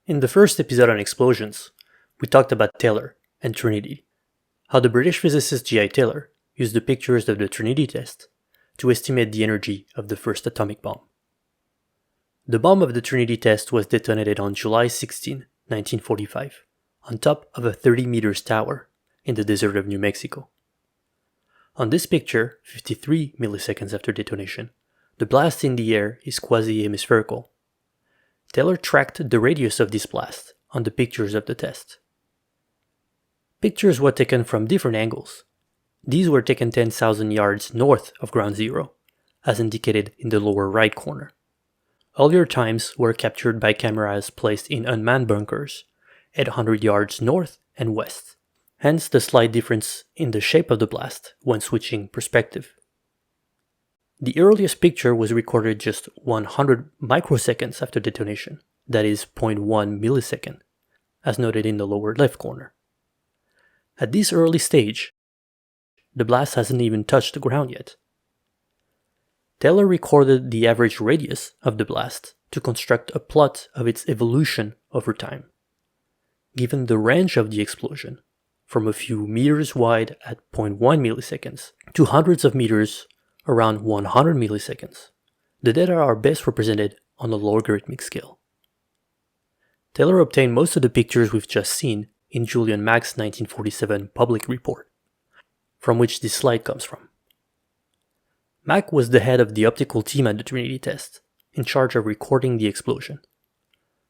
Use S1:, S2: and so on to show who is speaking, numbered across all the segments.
S1: In the first episode on explosions, we talked about Taylor and Trinity, how the British physicist G.I. Taylor used the pictures of the Trinity test to estimate the energy of the first atomic bomb. The bomb of the Trinity test was detonated on July 16, 1945, on top of a 30 meters tower in the desert of New Mexico. On this picture, 53 milliseconds after detonation, the blast in the air is quasi-hemispherical. Taylor tracked the radius of this blast on the pictures of the test. Pictures were taken from different angles. These were taken 10,000 yards north of ground zero, as indicated in the lower right corner. Earlier times were captured by cameras placed in unmanned bunkers, 800 yards north and west, hence the slight difference in the shape of the blast when switching perspective. The earliest picture was recorded just 100 microseconds after detonation, that is 0.1 millisecond, as noted in the lower left corner. At this early stage, the blast hasn't even touched the ground yet. Taylor recorded the average radius of the blast to construct a plot of its evolution over time. Given the range of the explosion, from a few meters wide at 0.1 milliseconds to hundreds of meters around 100 milliseconds, the data are best represented on a logarithmic scale. Taylor obtained most of the pictures we've just seen in Julian Mac's 1947 public report, from which this slide comes from. Mac was the head of the optical team at the Trinity test, in charge of recording the explosion.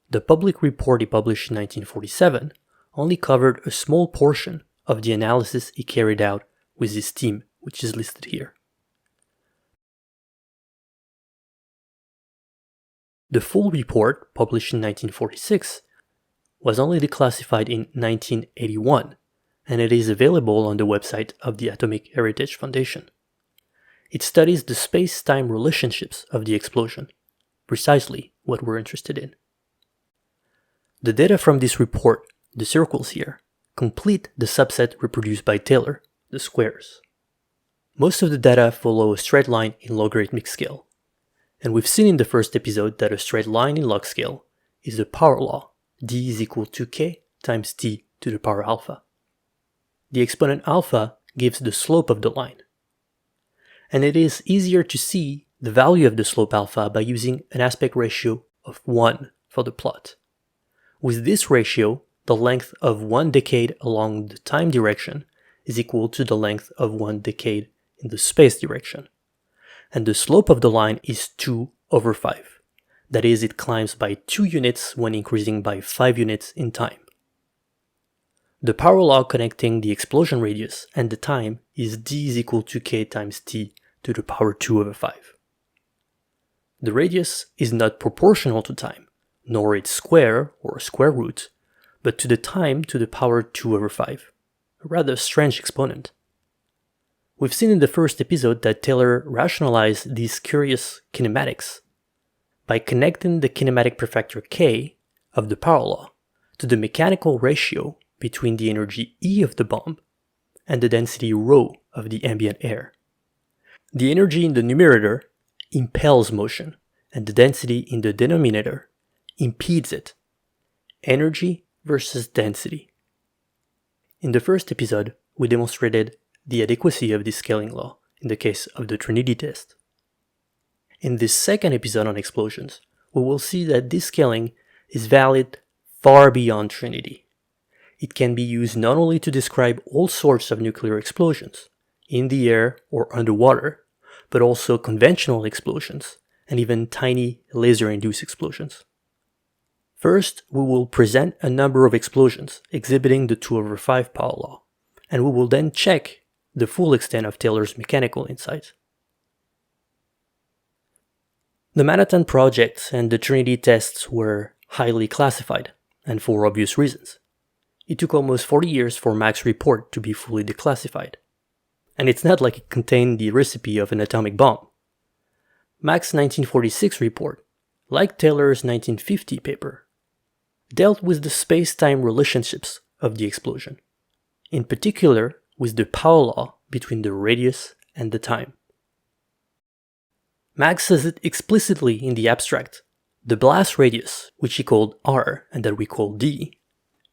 S1: The public report he published in 1947 only covered a small portion of the analysis he carried out with his team, which is listed here. The full report, published in 1946, was only declassified in 1981, and it is available on the website of the Atomic Heritage Foundation. It studies the space-time relationships of the explosion, precisely what we're interested in. The data from this report, the circles here, complete the subset reproduced by Taylor, the squares. Most of the data follow a straight line in logarithmic scale, and we've seen in the first episode that a straight line in log scale is the power law, d is equal to k times t to the power alpha. The exponent alpha gives the slope of the line, and it is easier to see the value of the slope alpha by using an aspect ratio of 1 for the plot. With this ratio, the length of one decade along the time direction is equal to the length of one decade in the space direction, and the slope of the line is 2/5. That is, it climbs by 2 units when increasing by 5 units in time. The power law connecting the explosion radius and the time is d is equal to k times t to the power 2/5. The radius is not proportional to time, nor its square or square root, but to the time to the power 2/5, a rather strange exponent. We've seen in the first episode that Taylor rationalized these curious kinematics by connecting the kinematic prefactor k of the power law to the mechanical ratio between the energy E of the bomb and the density ρ of the ambient air. The energy in the numerator impels motion, and the density in the denominator impedes it. Energy versus density. In the first episode, we demonstrated the adequacy of this scaling law in the case of the Trinity test. In this second episode on explosions, we will see that this scaling is valid far beyond Trinity. It can be used not only to describe all sorts of nuclear explosions, in the air or underwater, but also conventional explosions, and even tiny laser-induced explosions. First, we will present a number of explosions exhibiting the 2/5 power law, and we will then check the full extent of Taylor's mechanical insight. The Manhattan Project and the Trinity tests were highly classified, and for obvious reasons. It took almost 40 years for Mac's report to be fully declassified. And it's not like it contained the recipe of an atomic bomb. Mac's 1946 report, like Taylor's 1950 paper, dealt with the space-time relationships of the explosion, in particular with the power law between the radius and the time. Mac says it explicitly in the abstract, The blast radius, which he called r and that we call d,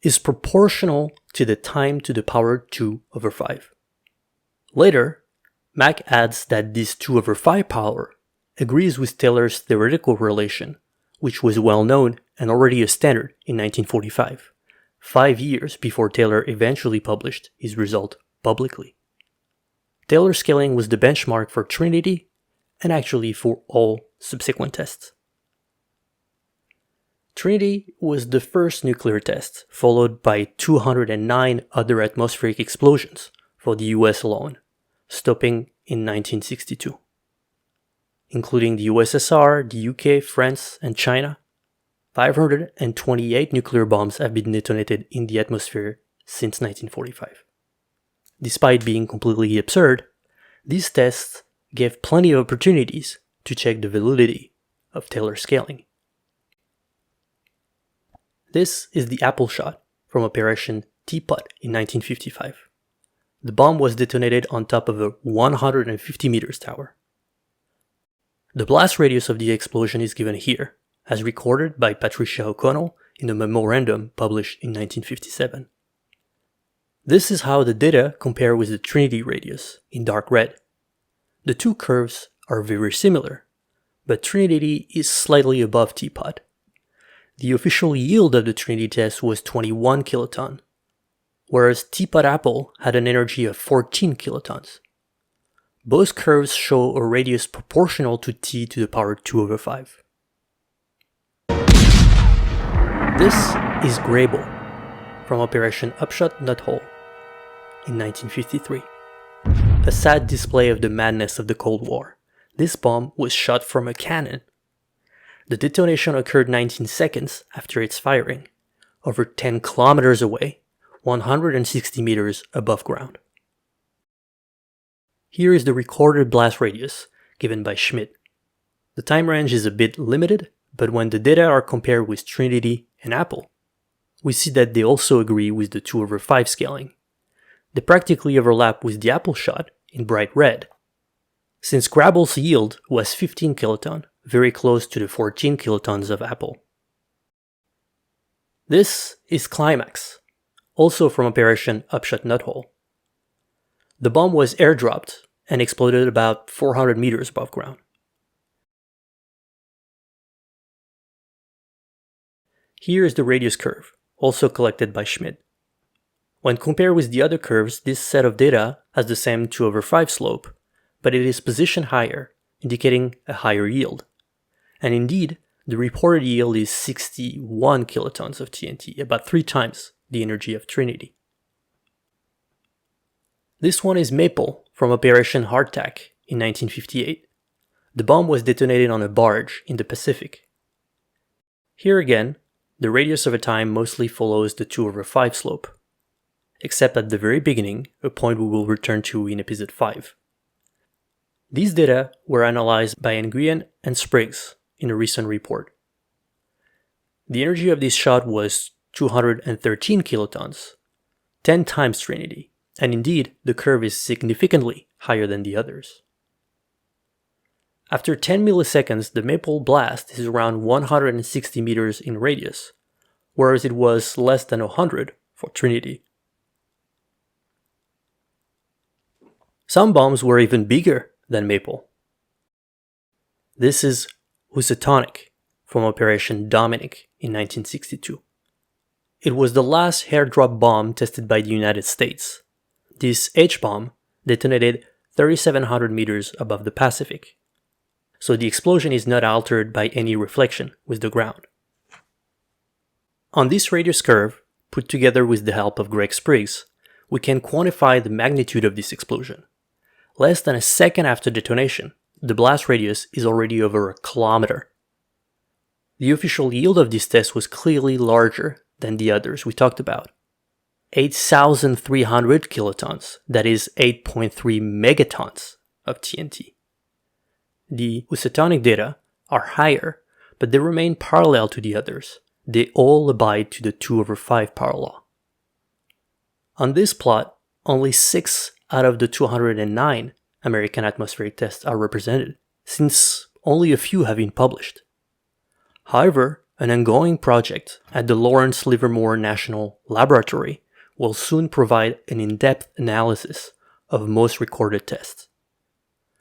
S1: is proportional to the time to the power 2/5. Later, Mach adds that this 2/5 power agrees with Taylor's theoretical relation, which was well known and already a standard in 1945, 5 years before Taylor eventually published his result publicly. Taylor scaling was the benchmark for Trinity and actually for all subsequent tests. Trinity was the first nuclear test, followed by 209 other atmospheric explosions for the US alone, stopping in 1962. Including the USSR, the UK, France, and China, 528 nuclear bombs have been detonated in the atmosphere since 1945. Despite being completely absurd, these tests gave plenty of opportunities to check the validity of Taylor scaling. This is the Apple shot from Operation Teapot in 1955. The bomb was detonated on top of a 150 meters tower. The blast radius of the explosion is given here, as recorded by Patricia O'Connell in a memorandum published in 1957. This is how the data compare with the Trinity radius, in dark red. The two curves are very similar, but Trinity is slightly above Teapot. The official yield of the Trinity test was 21 kiloton, whereas Teapot Apple had an energy of 14 kilotons. Both curves show a radius proportional to t to the power 2/5. This is Grable from Operation Upshot Knothole in 1953. A sad display of the madness of the Cold War. This bomb was shot from a cannon. The detonation occurred 19 seconds after its firing, over 10 kilometers away, 160 meters above ground. Here is the recorded blast radius given by Schmidt. The time range is a bit limited, but when the data are compared with Trinity and Apple, we see that they also agree with the 2/5 scaling. They practically overlap with the Apple shot in bright red. Since Grable's yield was 15 kiloton, very close to the 14 kilotons of Apple. This is Climax, also from Operation Upshot Knothole. The bomb was airdropped and exploded about 400 meters above ground. Here is the radius curve, also collected by Schmidt. When compared with the other curves, this set of data has the same 2/5 slope, but it is positioned higher, indicating a higher yield. And indeed, the reported yield is 61 kilotons of TNT, about 3 times the energy of Trinity. This one is Maple from Operation Hardtack in 1958. The bomb was detonated on a barge in the Pacific. Here again, the radius of a time mostly follows the 2/5 slope, except at the very beginning, a point we will return to in episode 5. These data were analyzed by Nguyen and Spriggs in a recent report. The energy of this shot was 213 kilotons, 10 times Trinity, and indeed the curve is significantly higher than the others. After 10 milliseconds, the Maple blast is around 160 meters in radius, whereas it was less than 100 for Trinity. Some bombs were even bigger than Maple. This is Housatonic from Operation Dominic in 1962. It was the last airdrop bomb tested by the United States. This H-bomb detonated 3,700 meters above the Pacific, so the explosion is not altered by any reflection with the ground. On this radius curve, put together with the help of Greg Spriggs, we can quantify the magnitude of this explosion. Less than a second after detonation, the blast radius is already over a kilometer. The official yield of this test was clearly larger than the others we talked about. 8,300 kilotons, that is 8.3 megatons of TNT. The Housatonic data are higher, but they remain parallel to the others. They all abide to the 2/5 power law. On this plot, only 6 out of the 209 American atmospheric tests are represented, since only a few have been published. However, an ongoing project at the Lawrence Livermore National Laboratory will soon provide an in-depth analysis of most recorded tests.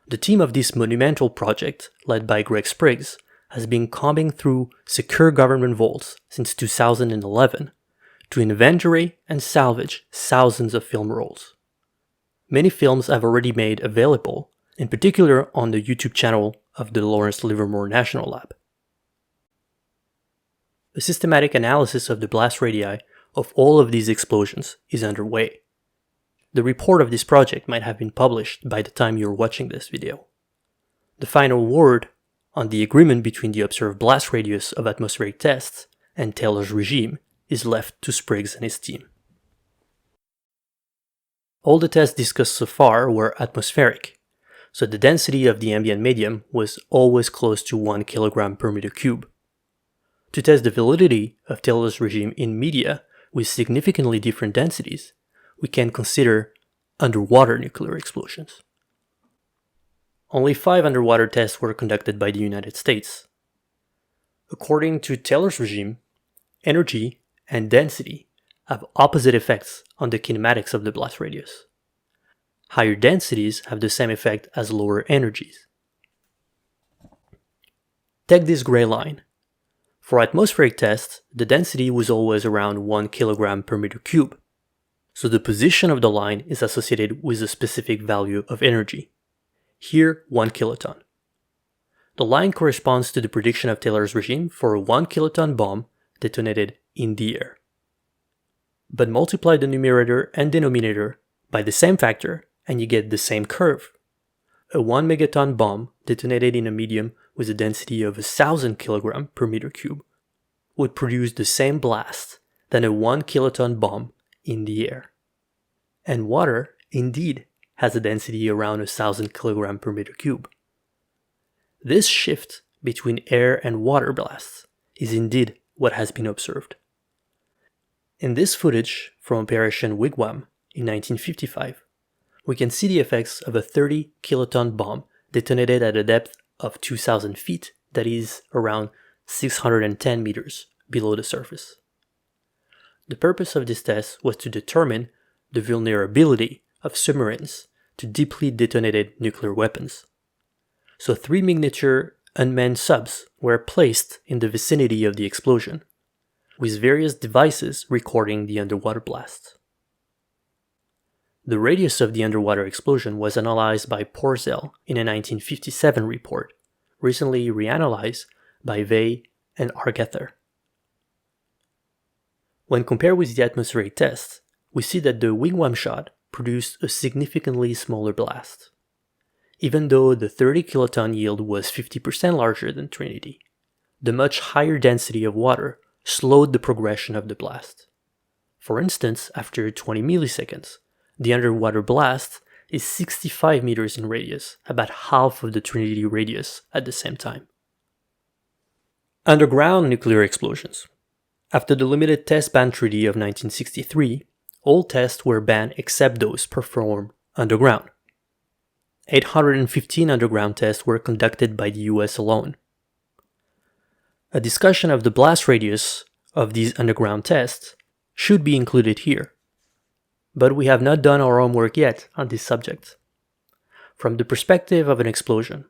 S1: The team of this monumental project, led by Greg Spriggs, has been combing through secure government vaults since 2011 to inventory and salvage thousands of film rolls. Many films have already made available, in particular on the YouTube channel of the Lawrence Livermore National Lab. A systematic analysis of the blast radii of all of these explosions is underway. The report of this project might have been published by the time you're watching this video. The final word on the agreement between the observed blast radius of atmospheric tests and Taylor's regime is left to Spriggs and his team. All the tests discussed so far were atmospheric, so the density of the ambient medium was always close to 1 kg per meter cube. To test the validity of Taylor's regime in media with significantly different densities, we can consider underwater nuclear explosions. Only 5 underwater tests were conducted by the United States. According to Taylor's regime, energy and density have opposite effects on the kinematics of the blast radius. Higher densities have the same effect as lower energies. Take this gray line. For atmospheric tests, the density was always around 1 kg per meter cube, so the position of the line is associated with a specific value of energy. Here, 1 kiloton. The line corresponds to the prediction of Taylor's regime for a 1 kiloton bomb detonated in the air. But multiply the numerator and denominator by the same factor and you get the same curve. A 1 megaton bomb detonated in a medium with a density of 1,000 kg per meter cube would produce the same blast than a 1 kiloton bomb in the air. And water, indeed, has a density around 1,000 kg per meter cube. This shift between air and water blasts is indeed what has been observed. In this footage from Operation Wigwam in 1955, we can see the effects of a 30 kiloton bomb detonated at a depth of 2,000 feet, that is around 610 meters below the surface. The purpose of this test was to determine the vulnerability of submarines to deeply detonated nuclear weapons. So 3 miniature unmanned subs were placed in the vicinity of the explosion, with various devices recording the underwater blast. The radius of the underwater explosion was analyzed by Porzel in a 1957 report, recently reanalyzed by Vey and Argather. When compared with the atmospheric tests, we see that the Wigwam shot produced a significantly smaller blast. Even though the 30 kiloton yield was 50% larger than Trinity, the much higher density of water slowed the progression of the blast. For instance, after 20 milliseconds, the underwater blast is 65 meters in radius, about half of the Trinity radius at the same time. Underground nuclear explosions. After the limited test ban treaty of 1963, all tests were banned except those performed underground. 815 underground tests were conducted by the US alone. A discussion of the blast radius of these underground tests should be included here, but we have not done our homework yet on this subject. From the perspective of an explosion,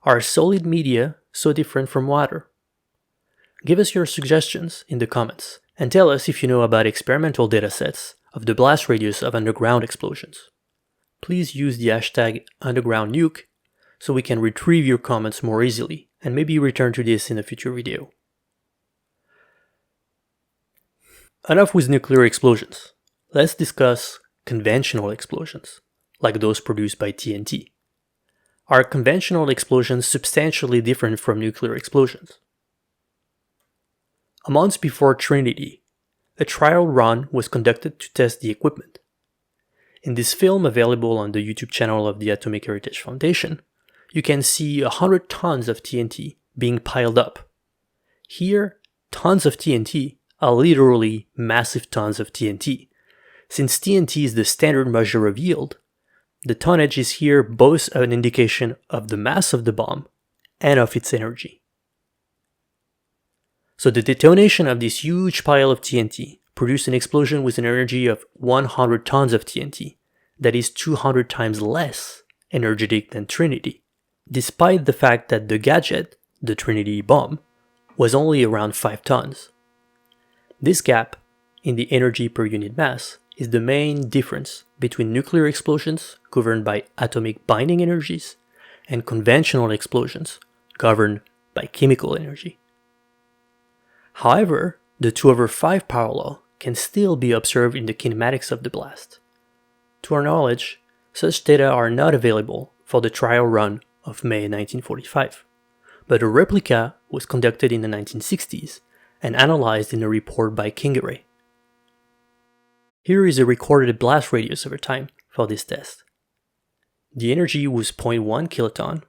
S1: are solid media so different from water? Give us your suggestions in the comments and tell us if you know about experimental datasets of the blast radius of underground explosions. Please use the hashtag undergroundnuke so we can retrieve your comments more easily and maybe return to this in a future video. Enough with nuclear explosions. Let's discuss conventional explosions, like those produced by TNT. Are conventional explosions substantially different from nuclear explosions? A month before Trinity, a trial run was conducted to test the equipment. In this film available on the YouTube channel of the Atomic Heritage Foundation, you can see 100 tons of TNT being piled up. Here, tons of TNT are literally massive tons of TNT. Since TNT is the standard measure of yield, the tonnage is here both an indication of the mass of the bomb and of its energy. So the detonation of this huge pile of TNT produced an explosion with an energy of 100 tons of TNT, that is 200 times less energetic than Trinity, despite the fact that the gadget, the Trinity bomb, was only around 5 tons. This gap in the energy per unit mass is the main difference between nuclear explosions governed by atomic binding energies and conventional explosions governed by chemical energy. However, the 2/5 power law can still be observed in the kinematics of the blast. To our knowledge, such data are not available for the trial run of May 1945, but a replica was conducted in the 1960s and analyzed in a report by Kingeray. Here is a recorded blast radius over time for this test. The energy was 0.1 kiloton,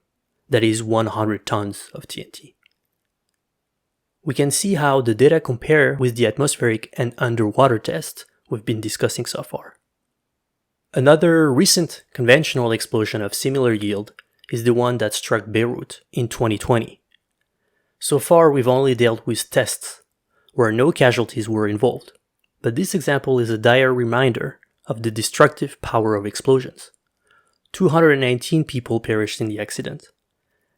S1: that is 100 tons of TNT. We can see how the data compare with the atmospheric and underwater tests we've been discussing so far. Another recent conventional explosion of similar yield is the one that struck Beirut in 2020. So far, we've only dealt with tests where no casualties were involved, but this example is a dire reminder of the destructive power of explosions. 219 people perished in the accident,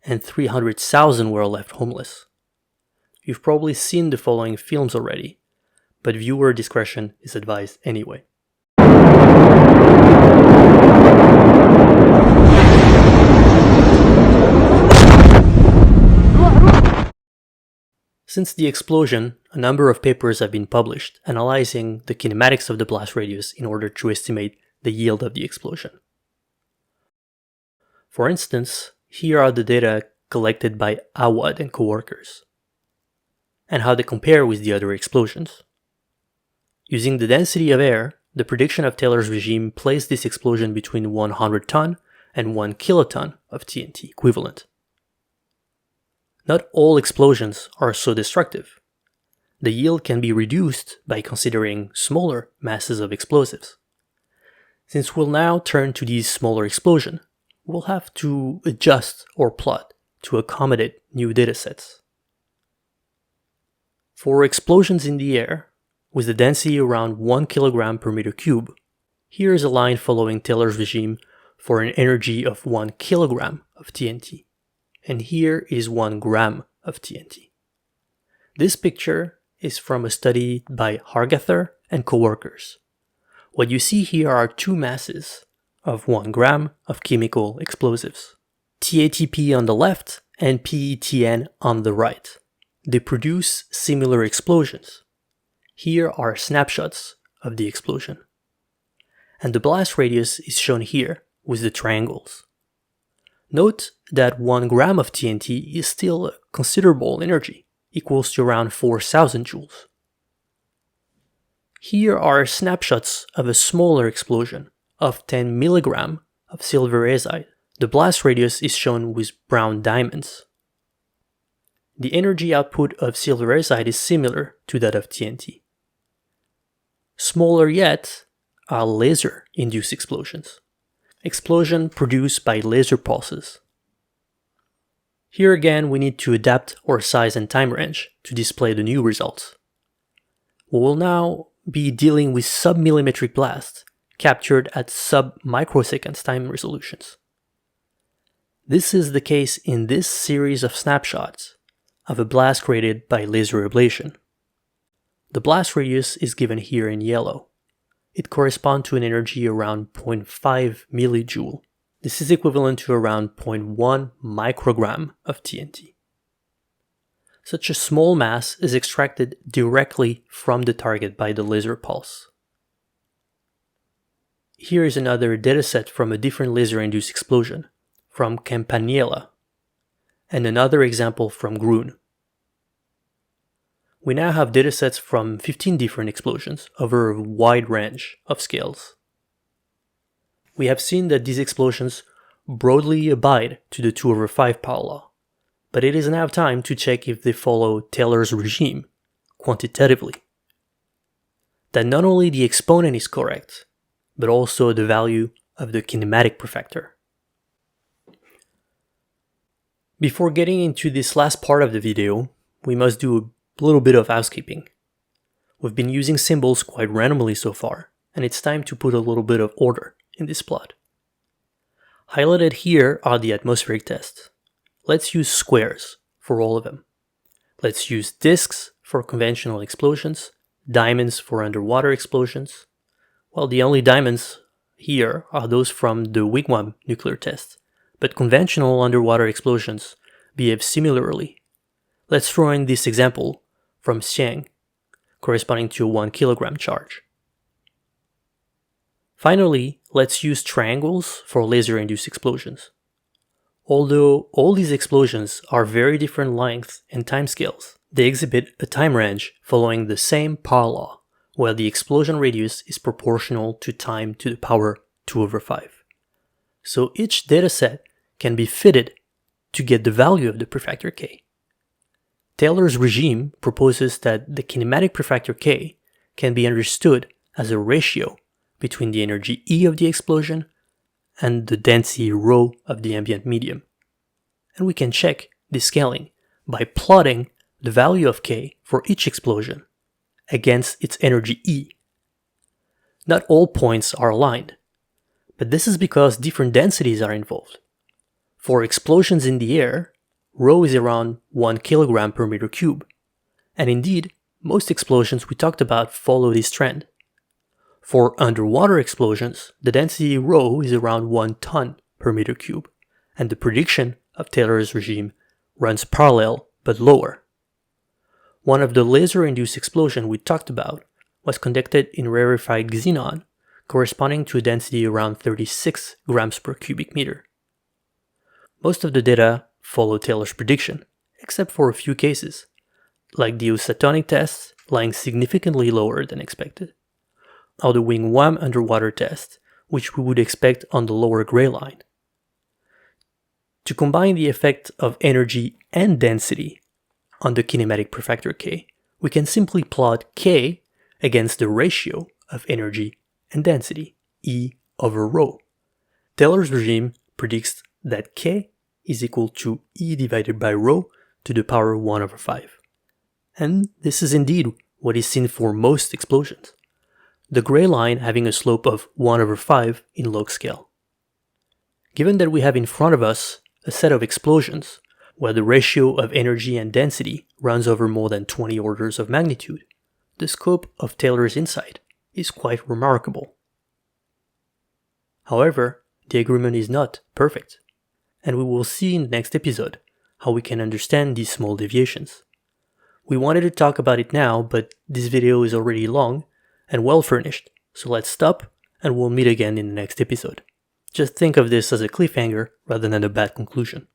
S1: and 300,000 were left homeless. You've probably seen the following films already, but viewer discretion is advised anyway. Since the explosion, a number of papers have been published analyzing the kinematics of the blast radius in order to estimate the yield of the explosion. For instance, here are the data collected by Awad and coworkers, and how they compare with the other explosions. Using the density of air, the prediction of Taylor's regime placed this explosion between 100 ton and 1 kiloton of TNT equivalent. Not all explosions are so destructive. The yield can be reduced by considering smaller masses of explosives. Since we'll now turn to these smaller explosions, we'll have to adjust our plot to accommodate new datasets. For explosions in the air, with a density around 1 kilogram per meter cube, here is a line following Taylor's regime for an energy of 1 kilogram of TNT, and here is 1 gram of TNT. This picture is from a study by Hargather and coworkers. What you see here are two masses of 1 gram of chemical explosives, TATP on the left and PETN on the right. They produce similar explosions. Here are snapshots of the explosion. And the blast radius is shown here with the triangles. Note that 1 gram of TNT is still a considerable energy, equals to around 4,000 joules. Here are snapshots of a smaller explosion of 10 milligram of silver azide. The blast radius is shown with brown diamonds. The energy output of silver azide is similar to that of TNT. Smaller yet are laser-induced explosions, explosion produced by laser pulses. Here again we need to adapt our size and time range to display the new results. We will now be dealing with sub-millimetric blasts captured at sub-microseconds time resolutions. This is the case in this series of snapshots of a blast created by laser ablation. The blast radius is given here in yellow. It corresponds to an energy around 0.5 millijoule. This is equivalent to around 0.1 microgram of TNT. Such a small mass is extracted directly from the target by the laser pulse. Here is another dataset from a different laser-induced explosion, from Campaniella, and another example from Grun. We now have datasets from 15 different explosions over a wide range of scales. We have seen that these explosions broadly abide to the 2/5 power law, but it is now time to check if they follow Taylor's regime quantitatively. That not only the exponent is correct, but also the value of the kinematic prefactor. Before getting into this last part of the video, we must do a A little bit of housekeeping. We've been using symbols quite randomly so far, and it's time to put a little bit of order in this plot. Highlighted here are the atmospheric tests. Let's use squares for all of them. Let's use disks for conventional explosions, diamonds for underwater explosions. Well, the only diamonds here are those from the Wigwam nuclear test, but conventional underwater explosions behave similarly. Let's throw in this example from Xiang, corresponding to a 1 kilogram charge. Finally, let's use triangles for laser-induced explosions. Although all these explosions are very different lengths and timescales, they exhibit a time range following the same power law, where the explosion radius is proportional to time to the power 2/5. So each dataset can be fitted to get the value of the prefactor k. Taylor's regime proposes that the kinematic prefactor k can be understood as a ratio between the energy E of the explosion and the density ρ of the ambient medium. And we can check this scaling by plotting the value of k for each explosion against its energy E. Not all points are aligned, but this is because different densities are involved. For explosions in the air, ρ is around 1 kilogram per meter cube, and indeed, most explosions we talked about follow this trend. For underwater explosions, the density ρ is around 1 ton per meter cube, and the prediction of Taylor's regime runs parallel but lower. One of the laser-induced explosions we talked about was conducted in rarefied xenon, corresponding to a density around 36 grams per cubic meter. Most of the data follow Taylor's prediction, except for a few cases, like the Usatonic test lying significantly lower than expected, or the Wigwam underwater test, which we would expect on the lower gray line. To combine the effect of energy and density on the kinematic prefactor k, we can simply plot k against the ratio of energy and density, E over ρ. Taylor's regime predicts that k is equal to E divided by ρ to the power 1/5. And this is indeed what is seen for most explosions, the gray line having a slope of 1/5 in log scale. Given that we have in front of us a set of explosions where the ratio of energy and density runs over more than 20 orders of magnitude, the scope of Taylor's insight is quite remarkable. However, the agreement is not perfect, and we will see in the next episode how we can understand these small deviations. We wanted to talk about it now, but this video is already long and well furnished, so let's stop and we'll meet again in the next episode. Just think of this as a cliffhanger rather than a bad conclusion.